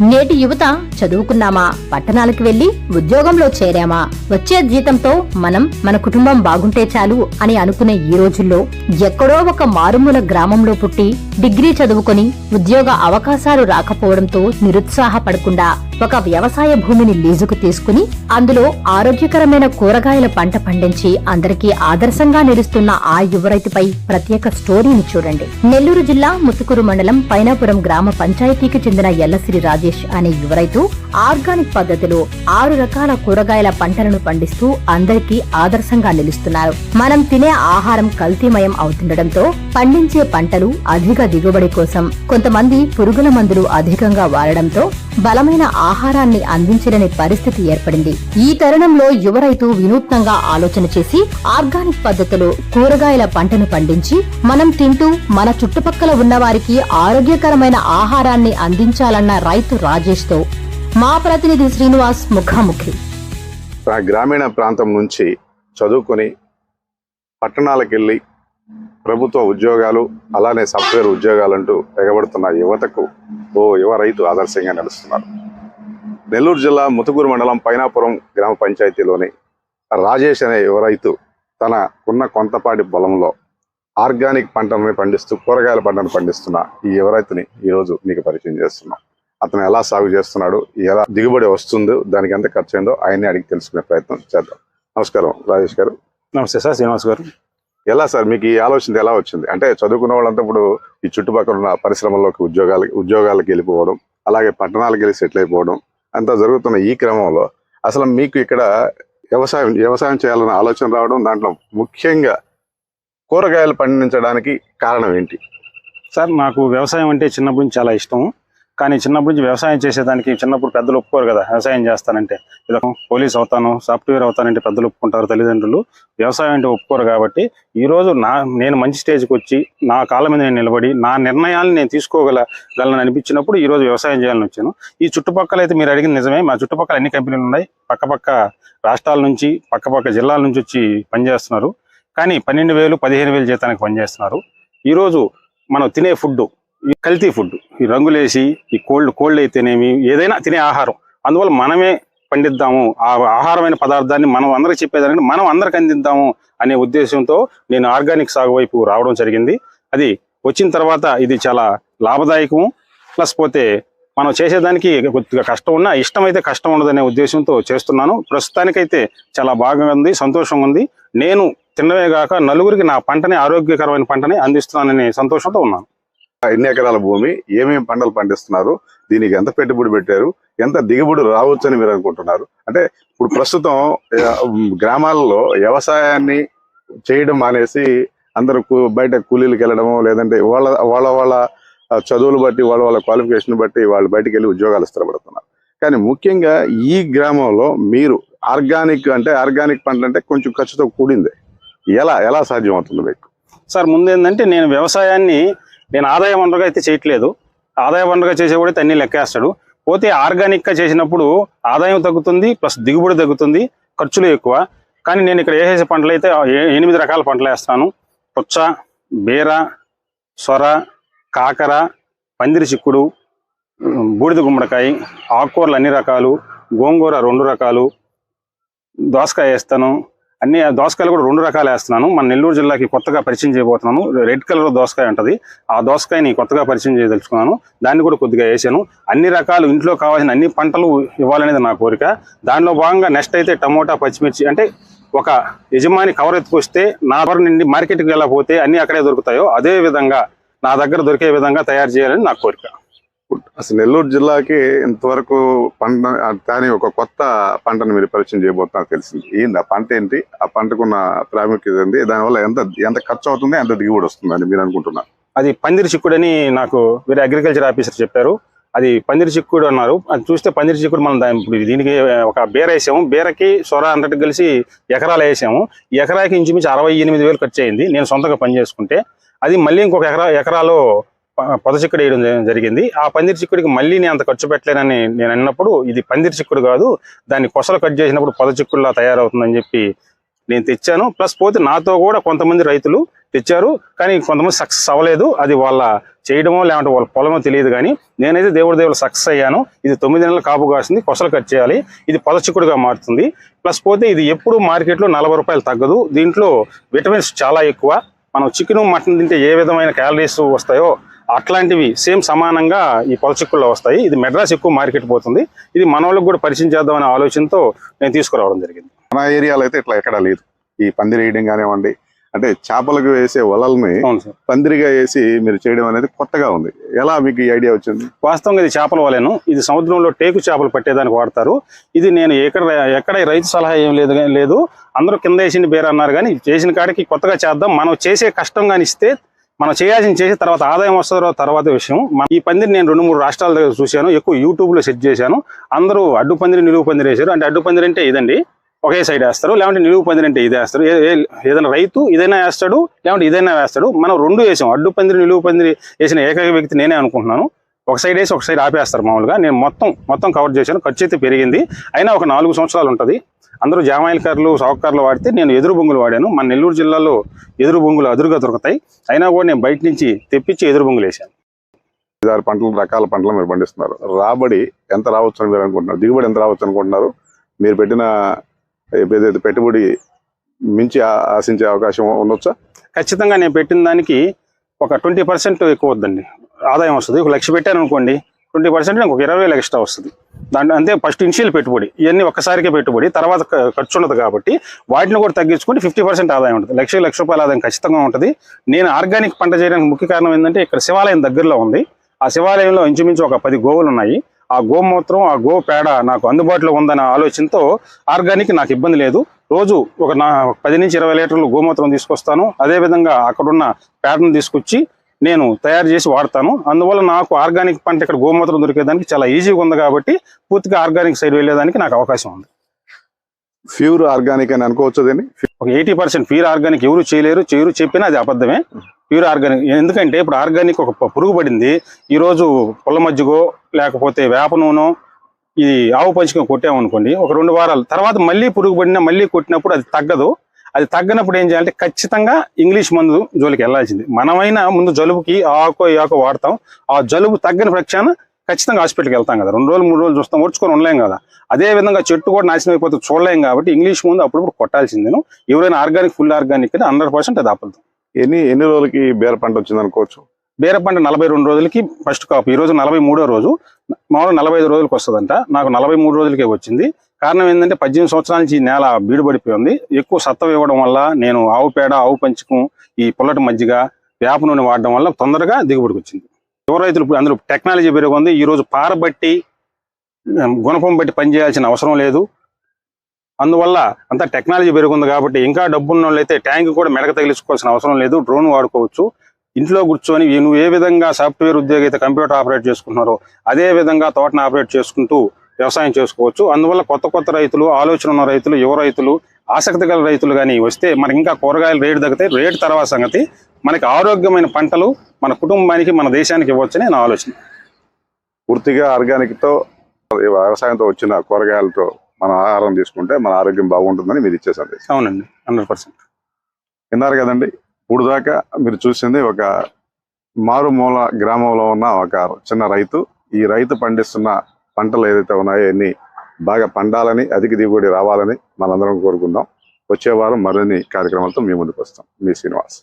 నేటి యువత చదువుకున్నామా, పట్టణాలకు వెళ్లి ఉద్యోగంలో చేరామా, వచ్చే జీతంతో మన కుటుంబం బాగుంటే చాలు అని అనుకునే ఈ రోజుల్లో ఎక్కడో ఒక మారుమూల గ్రామంలో పుట్టి డిగ్రీ చదువుకొని ఉద్యోగ అవకాశాలు రాకపోవడంతో నిరుత్సాహపడకుండా ఒక వ్యవసాయ భూమిని లీజుకు తీసుకుని అందులో ఆరోగ్యకరమైన కూరగాయల పంట పండించి అందరికీ ఆదర్శంగా నిలుస్తున్న ఆ యువ రైతుపై ప్రత్యేక స్టోరీని చూడండి. నెల్లూరు జిల్లా ముత్తుకూరు మండలం పైనాపురం గ్రామ పంచాయతీకి చెందిన ఎల్లసిరి రాజేష్ అనే యువ రైతు ఆర్గానిక్ పద్ధతిలో 6 రకాల కూరగాయల పంటలను పండిస్తూ అందరికీ ఆదర్శంగా నిలుస్తున్నారు. మనం తినే ఆహారం కల్తీమయం అవుతుండటంతో పండించే పంటలు అధిక దిగుబడి కోసం కొంతమంది పురుగుల మందులు అధికంగా వాడడంతో బలమైన ఆహారాన్ని అందించలేని పరిస్థితి ఏర్పడింది. ఈ తరుణంలో యువ రైతు వినూత్నంగా ఆలోచన చేసి ఆర్గానిక్ పద్ధతిలో కూరగాయల పంటను పండించి మనం తింటూ మన చుట్టుపక్కల ఉన్నవారికి ఆరోగ్యకరమైన ఆహారాన్ని అందించాలన్న రైతు రాజేష్ తో మా ప్రతినిధి శ్రీనివాస్ ముఖాముఖి. గ్రామీణ ప్రాంతం నుంచి చదువుకొని పట్టణాలకెళ్లి ప్రభుత్వ ఉద్యోగాలు అలానే సాఫ్ట్వేర్ ఉద్యోగాలంటూ ఎగబడుతున్న యువతకు ఓ యువ రైతు ఆదర్శంగా నిలుస్తున్నారు. నెల్లూరు జిల్లా ముత్తుకూరు మండలం పైనాపురం గ్రామ పంచాయతీలోని రాజేష్ అనే యువ రైతు తనకున్న కొంతపాటి పొలంలో ఆర్గానిక్ పంటను పండిస్తూ కూరగాయల పంటను పండిస్తున్న ఈ యువ రైతుని ఈరోజు మీకు పరిచయం చేస్తున్నాం. అతను ఎలా సాగు చేస్తున్నాడు, ఎలా దిగుబడి వస్తుందో, దానికి ఎంత ఖర్చు అయిందో ఆయన్ని అడిగి తెలుసుకునే ప్రయత్నం చేద్దాం. నమస్కారం రాజేష్ గారు. నమస్తే సార్, శ్రీనివాస్ గారు. ఎలా సార్ మీకు ఈ ఆలోచన ఎలా వచ్చింది? అంటే చదువుకున్న వాళ్ళంతా ఇప్పుడు ఈ చుట్టుపక్కల ఉన్న పరిశ్రమల్లోకి ఉద్యోగాలకు వెళ్ళిపోవడం, అలాగే పట్టణాలకు వెళ్ళి సెటిల్ అయిపోవడం అంతా జరుగుతున్న ఈ క్రమంలో అసలు మీకు ఇక్కడ వ్యవసాయం చేయాలన్న ఆలోచన రావడం, దాంట్లో ముఖ్యంగా కూరగాయలు పండించడానికి కారణం ఏంటి? సార్, నాకు వ్యవసాయం అంటే చిన్నప్పటి నుంచి చాలా ఇష్టం. కానీ చిన్నప్పటి నుంచి వ్యవసాయం చేసేదానికి చిన్నప్పుడు పెద్దలు ఒప్పుకోరు కదా. వ్యవసాయం చేస్తానంటే ఇలా పోలీస్ అవుతాను, సాఫ్ట్వేర్ అవుతానంటే పెద్దలు ఒప్పుకుంటారు, తల్లిదండ్రులు. వ్యవసాయం అంటే ఒప్పుకోరు. కాబట్టి ఈరోజు నేను మంచి స్టేజ్కి వచ్చి నా కాళ్ళ మీద నేను నిలబడి నా నిర్ణయాలను నేను తీసుకోగలను అనిపించినప్పుడు ఈరోజు వ్యవసాయం చేయాలని వచ్చాను. ఈ చుట్టుపక్కల అయితే మీరు అడిగిన నిజమే, మా చుట్టుపక్కల అన్ని కంపెనీలు ఉన్నాయి. పక్కపక్క రాష్ట్రాల నుంచి, పక్కపక్క జిల్లాల నుంచి వచ్చి పనిచేస్తున్నారు. కానీ 12,000, 15,000 జీతానికి పనిచేస్తున్నారు. ఈరోజు మనం తినే ఫుడ్ ఈ కల్తీ ఫుడ్, ఈ రంగులేసి, ఈ కోల్డ్ అయితేనేమి, ఏదైనా తినే ఆహారం, అందువల్ల మనమే పండిద్దాము, ఆ ఆహారమైన పదార్థాన్ని మనం అందరికి చెప్పేదానికి మనం అందరికి అందిద్దాము అనే ఉద్దేశంతో నేను ఆర్గానిక్ సాగు వైపు రావడం జరిగింది. అది వచ్చిన తర్వాత ఇది చాలా లాభదాయకము. ప్లస్ పోతే మనం చేసేదానికి కొద్దిగా కష్టం ఉన్నా, ఇష్టమైతే కష్టం ఉండదనే ఉద్దేశంతో చేస్తున్నాను. ప్రస్తుతానికైతే చాలా బాగా ఉంది, సంతోషంగా ఉంది. నేను తిన్నవే కాక నలుగురికి నా పంటని, ఆరోగ్యకరమైన పంటని అందిస్తున్నాననే సంతోషంతో ఉన్నాను. ఎన్ని ఎకరాల భూమి, ఏమేమి పంటలు పండిస్తున్నారు, దీనికి ఎంత పెట్టుబడి పెట్టారు, ఎంత దిగుబడి రావచ్చు అని మీరు అనుకుంటున్నారు? అంటే ఇప్పుడు ప్రస్తుతం గ్రామాల్లో వ్యవసాయాన్ని చేయడం మానేసి అందరూ బయట కూలీలకు వెళ్ళడము, లేదంటే వాళ్ళ చదువులు బట్టి, వాళ్ళ క్వాలిఫికేషన్ బట్టి వాళ్ళు బయటకు వెళ్ళి ఉద్యోగాలు స్థిరపడుతున్నారు. కానీ ముఖ్యంగా ఈ గ్రామంలో మీరు ఆర్గానిక్ పంట అంటే కొంచెం ఖర్చుతో కూడింది. ఎలా సాధ్యం అవుతుంది మీకు? సార్, ముందేంటంటే నేను వ్యవసాయాన్ని ఆదాయ వనరుగా అయితే చేయట్లేదు. ఆదాయ వనరుగా చేసేవాడైతే అన్ని లెక్కేస్తాడు. పోతే ఆర్గానిక్గా చేసినప్పుడు ఆదాయం తగ్గుతుంది, ప్లస్ దిగుబడి తగ్గుతుంది, ఖర్చులు ఎక్కువ. కానీ నేను ఇక్కడ వేసే పంటలు అయితే 8 రకాల పంటలు వేస్తాను. పుచ్చ, బీర, సొర, కాకర, పందిరి చిక్కుడు, బూడిద గుమ్మడికాయ, ఆకుకూరలు అన్ని రకాలు, గోంగూర 2 రకాలు, దోసకాయ వేస్తాను. అన్ని దోసకాయలు కూడా 2 రకాలు వేస్తున్నాను. మన నెల్లూరు జిల్లాకి కొత్తగా పరిచయం చేయబోతున్నాను. రెడ్ కలర్ దోసకాయ ఉంటుంది, ఆ దోసకాయని కొత్తగా పరిచయం చేయదలుచుకున్నాను. దాన్ని కూడా కొద్దిగా వేసాను. అన్ని రకాలు ఇంట్లో కావాల్సిన అన్ని పంటలు ఇవ్వాలనేది నా కోరిక. దానిలో భాగంగా నెక్స్ట్ అయితే టమోటా, పచ్చిమిర్చి. అంటే ఒక యజమాని కవర్ ఎత్తుకొస్తే నా దగ్గర నుండి మార్కెట్కి వెళ్ళకపోతే అన్ని అక్కడే దొరుకుతాయో అదే విధంగా నా దగ్గర దొరికే విధంగా తయారు చేయాలని నా కోరిక. అసలు నెల్లూరు జిల్లాకి ఇంతవరకు పంట కానీ ఒక కొత్త పంటను మీరు పరిచయం చేయబోతున్నారు తెలిసింది. ఏంది ఆ పంట ఏంటి, ఆ పంటకున్న ప్రాముఖ్యత ఏంటి, దానివల్ల ఎంత ఖర్చు అవుతుంది, ఎంత దిగుబడి వస్తుంది అని మీరు అనుకుంటున్నారు? అది పందిరి చిక్కుడు అని నాకు వేరే అగ్రికల్చర్ ఆఫీసర్ చెప్పారు. అది పందిరి చిక్కుడు అన్నారు. అది చూస్తే పందిరి చిక్కుడు మనం ఇప్పుడు దీనికి ఒక బీర వేసాము. బీరకి సొర అంతటి కలిసి ఎకరాలు వేసాము. ఈ ఎకరాకి ఇంచుమించు 68,000 ఖర్చు అయింది నేను సొంతంగా పని చేసుకుంటే. అది మళ్ళీ ఇంకొక ఎకరాలో పొద చిక్కుడు వేయడం జరిగింది. ఆ పందిరి చిక్కుడికి మళ్ళీ నేను అంత ఖర్చు పెట్టలేనని నేను అన్నప్పుడు ఇది పందిరి చిక్కుడు కాదు, దాన్ని కొసలు కట్ చేసినప్పుడు పొద చిక్కుడులా తయారవుతుందని చెప్పి నేను తెచ్చాను. ప్లస్ పోతే నాతో కూడా కొంతమంది రైతులు తెచ్చారు, కానీ కొంతమంది సక్సెస్ అవ్వలేదు. అది వాళ్ళ చేయడమో లేదంటే వాళ్ళ పొలమో తెలియదు, కానీ నేనైతే దేవుడు సక్సెస్ అయ్యాను. ఇది 9 నెలల కాపు కాసింది, కొసలు కట్ చేయాలి, ఇది పొదచిక్కుడుగా మారుతుంది. ప్లస్ పోతే ఇది ఎప్పుడు మార్కెట్లో 40 రూపాయలు తగ్గదు. దీంట్లో విటమిన్స్ చాలా ఎక్కువ. మనం చికెన్ మటన్ తింటే ఏ విధమైన క్యాలరీస్ వస్తాయో అట్లాంటివి సేమ్ సమానంగా ఈ పొలచిక్కుల్లో వస్తాయి. ఇది మెడ్రాస్ ఎక్కువ మార్కెట్ పోతుంది. ఇది మన వాళ్ళకి కూడా పరిచయం చేద్దామనే ఆలోచనతో నేను తీసుకురావడం జరిగింది. మన ఏరియాలో అయితే ఇట్లా ఎక్కడా లేదు. ఈ పందిరి వేయడం కానివ్వండి, అంటే చేపలకు వేసే వలల్ని పందిరిగా వేసి మీరు చేయడం అనేది కొత్తగా ఉంది. ఎలా మీకు ఈ ఐడియా వచ్చింది? వాస్తవంగా ఇది చేపల వలేను. ఇది సముద్రంలో టేకు చేపలు పట్టేదానికి వాడతారు. ఇది నేను ఎక్కడ రైతు సలహా ఏం లేదు. అందరూ కింద వేసింది బేర అన్నారు, కానీ చేసిన కాడికి కొత్తగా చేద్దాం. మనం చేసే కష్టం కానీ ఇస్తే మనం చేయాల్సింది చేసి తర్వాత ఆదాయం వస్తుందో తర్వాత విషయం. ఈ పందిరి నేను 2-3 రాష్ట్రాల దగ్గర చూశాను. ఎక్కువ యూట్యూబ్లో సెర్చ్ చేశాను. అందరూ అడ్డు పందిరి నిలువు పందిరి వేశారు. అంటే అడ్డు పందిరి అంటే ఇదండి, ఒకే సైడ్ వేస్తారు. లేదంటే నిలువు పందిరి అంటే ఇది వేస్తారు. ఏదైనా రైతు ఇదైనా వేస్తాడు, లేదంటే ఇదైనా వేస్తాడు. మనం 2 వేసాం. అడ్డు పందిరి నిలువు పందిరి వేసిన ఏకైక వ్యక్తి నేనే అనుకుంటున్నాను. ఒక సైడ్ వేసి ఒక సైడ్ ఆపేస్తారు మామూలుగా. నేను మొత్తం కవర్ చేశాను. ఖర్చు అయితే పెరిగింది, అయినా ఒక 4 సంవత్సరాలు ఉంటుంది. అందరూ జామాయిలకర్లు సాగుకారులు వాడితే నేను ఎదురు బొంగులు వాడాను. మన నెల్లూరు జిల్లాలో ఎదురు బొంగులు అదురుగా దొరుకుతాయి. అయినా కూడా నేను బయట నుంచి తెప్పించి ఎదురు బొంగులు వేసాను. 5-6 పంటలు, రకాల పంటలు మీరు పండిస్తున్నారు. రాబడి ఎంత రావచ్చు అని మీరు అనుకుంటున్నారు? దిగుబడి ఎంత రావచ్చు అనుకుంటున్నారు? మీరు పెట్టిన ఏదైతే పెట్టుబడి మించి ఆశించే అవకాశం ఉండొచ్చా? ఖచ్చితంగా నేను పెట్టిన దానికి ఒక 20% ఎక్కువ వద్దండి ఆదాయం వస్తుంది. 1 లక్ష పెట్టాను అనుకోండి, 20% నాకు ఒక 20,000 ఎక్స్ట్రా వస్తుంది. దాంట్లో అంతే ఫస్ట్ ఇనిషియల్ పెట్టుబడి, ఇవన్నీ ఒక్కసారికే పెట్టుబడి, తర్వాత ఖర్చు ఉండదు. కాబట్టి వాటిని కూడా తగ్గించుకుంటే 50% ఆదాయం ఉంటుంది. లక్ష రూపాయల ఆదాయం ఖచ్చితంగా ఉంటుంది. నేను ఆర్గానిక్ పంట చేయడానికి ముఖ్య కారణం ఏంటంటే ఇక్కడ శివాలయం దగ్గరలో ఉంది. ఆ శివాలయంలో ఇంచుమించు ఒక 10 గోవులు ఉన్నాయి. ఆ గోమూత్రం, ఆ గో పేడ నాకు అందుబాటులో ఉందన్న ఆలోచనతో ఆర్గానిక్ నాకు ఇబ్బంది లేదు. రోజు ఒక 10 నుంచి 20 లీటర్లు గోమూత్రం తీసుకొస్తాను. అదేవిధంగా అక్కడున్న పేడను తీసుకొచ్చి నేను తయారు చేసి వాడతాను. అందువల్ల నాకు ఆర్గానిక్ పంట ఇక్కడ గోమూత్రం దొరికేదానికి చాలా ఈజీగా ఉంది. కాబట్టి పూర్తిగా ఆర్గానిక్ సైడ్ వెళ్ళేదానికి నాకు అవకాశం ఉంది. ప్యూర్ ఆర్గానిక్ అని అనుకోవచ్చు. దీన్ని ఒక 80% ప్యూర్ ఆర్గానిక్ ఎవరు చేయలేరు, చెప్పినా అది అబద్ధమే. ప్యూర్ ఆర్గానిక్ ఎందుకంటే ఇప్పుడు ఆర్గానిక్ ఒక పురుగు పడింది, ఈరోజు పుల్ల మజ్జిగో లేకపోతే వేప నూనె ఇది ఆవు పంచకం కొట్టామనుకోండి, ఒక 2 వారాల తర్వాత మళ్ళీ పురుగు పడినా మళ్ళీ కొట్టినప్పుడు అది తగ్గదు. అది తగ్గనప్పుడు ఏం చేయాలంటే ఖచ్చితంగా ఇంగ్లీష్ మందు జోలికి వెళ్ళాల్సింది. మనమైనా ముందు జలుబుకి ఆకో వాడతాం. ఆ జలుబు తగ్గని పక్షాన ఖచ్చితంగా హాస్పిటల్కి వెళ్తాం కదా. 2 రోజులు 3 రోజులు చూస్తాం, ఓడ్చుకొని ఉండలేం కదా. అదే విధంగా చెట్టు కూడా నాశనం అయిపోతే చూడలేం. కాబట్టి ఇంగ్లీష్ ముందు అప్పుడప్పుడు కొట్టాల్సిందేను. ఎవరైనా ఆర్గానిక్ ఫుల్ ఆర్గానిక్ అయితే 100% అది అబద్ధం. ఎన్ని రోజులకి బేర పంట వచ్చింది అనుకోవచ్చు? బేర పంట 42 రోజులకి ఫస్ట్ కాపు. ఈ రోజు 43వ రోజు. మామూలు 45 రోజులకి వస్తుందంట. నాకు 43 రోజులకే వచ్చింది. కారణం ఏంటంటే 18 సంవత్సరాల నుంచి ఈ నేల బీడుపడిపోయి ఉంది. ఎక్కువ సత్తం ఇవ్వడం వల్ల నేను ఆవు పేడ, ఆవు పంచకం, ఈ పుల్లటి మజ్జిగ, వేప నూనె వాడడం వల్ల తొందరగా దిగుబడికి వచ్చింది. యువ రైతులు అందులో టెక్నాలజీ పెరుగుంది. ఈ రోజు పారబట్టి గుణపం బట్టి పనిచేయాల్సిన అవసరం లేదు. అందువల్ల అంతా టెక్నాలజీ పెరుగుంది. కాబట్టి ఇంకా డబ్బున్న వాళ్ళు అయితే ట్యాంక్ కూడా మెడక తగిలించుకోవాల్సిన అవసరం లేదు. డ్రోన్ వాడుకోవచ్చు. ఇంట్లో కూర్చొని నువ్వు ఏ విధంగా సాఫ్ట్వేర్ ఉద్యోగి అయితే కంప్యూటర్ ఆపరేట్ చేసుకుంటున్నారో అదే విధంగా తోటను ఆపరేట్ చేసుకుంటూ వ్యవసాయం చేసుకోవచ్చు. అందువల్ల కొత్త రైతులు, ఆలోచన ఉన్న రైతులు, యువ రైతులు, ఆసక్తి గల రైతులు కానీ వస్తే మనకి ఇంకా కూరగాయలు రేటు తగ్గితే రేటు తర్వాత సంగతి, మనకి ఆరోగ్యమైన పంటలు మన కుటుంబానికి, మన దేశానికి ఇవ్వచ్చని నా ఆలోచన. పూర్తిగా ఆర్గానిక్తో వ్యవసాయంతో వచ్చిన కూరగాయలతో మన ఆహారం తీసుకుంటే మన ఆరోగ్యం బాగుంటుందని మీరు ఇచ్చే సందేశం. అవునండి, 100%. విన్నారు కదండి. ఇప్పుడు దాకా మీరు చూసింది ఒక మారుమూల గ్రామంలో ఉన్న ఒక చిన్న రైతు. ఈ రైతు పండిస్తున్న పంటలు ఏదైతే ఉన్నాయో అన్ని బాగా పండాలని, అధిక దిగుబడి రావాలని మనందరం కోరుకుందాం. వచ్చే వారం మరిన్ని కార్యక్రమాలతో మీ ముందుకు వస్తాం. మీ శ్రీనివాస్.